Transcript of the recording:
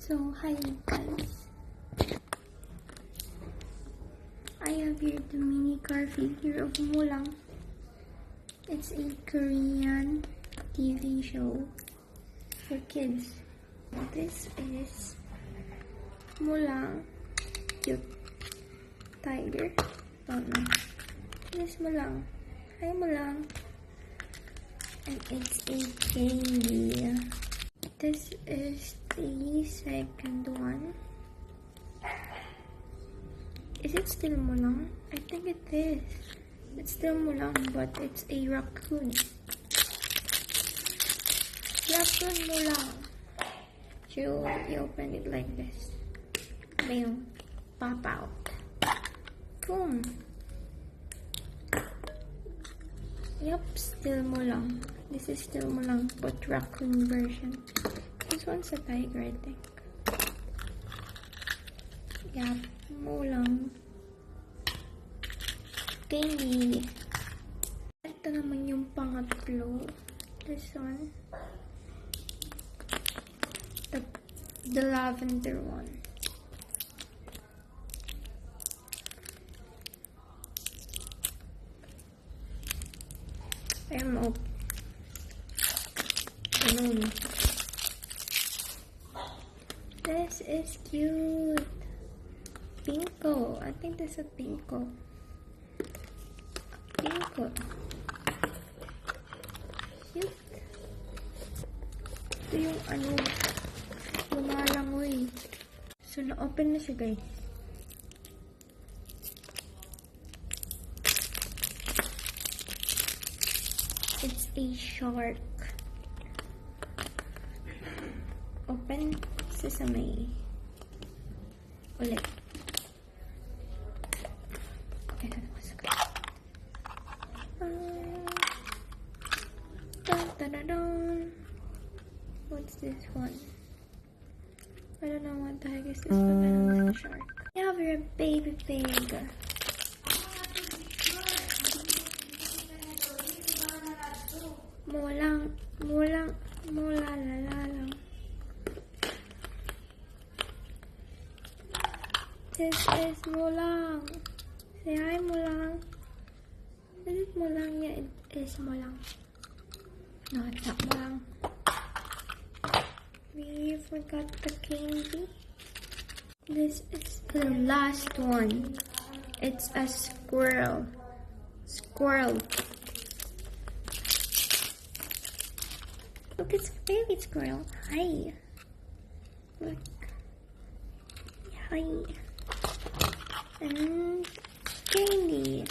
So hi guys, I have here the mini car figure of Molang. It's a Korean TV show for kids. This is Molang, cute tiger. Oh no, this is Molang. Hi Molang. And it's a candy. This is the second one. Is it still Molang? I think it is. It's still Molang, but it's a raccoon. Raccoon Molang. You open it like this. Bam. Pop out. Boom. Yep, still Molang. This is still Molang, but raccoon version. This one's a tiger, I think. Yep, Molang. Candy. Ito naman yung pangatlo. This one. The lavender one. I'm up. This is cute. Pinko. I think this is a pinko. Pinko. Cute. Ito yung lumalangoy. So, na-open na siya, guys. It's a shark. Open sesame. Ulit. Okay, what's this one? I don't know what the heck is this, but I know it's a shark. Yeah, we're a baby pig. Molalalang. This is Molang. Say hi, Molang. Is it Molang? Yeah, it is Molang. No, it's not Molang. We forgot the candy. This is the last one. It's a squirrel. Squirrel. Look, it's a baby squirrel. Hi. Look. Hi. And candy.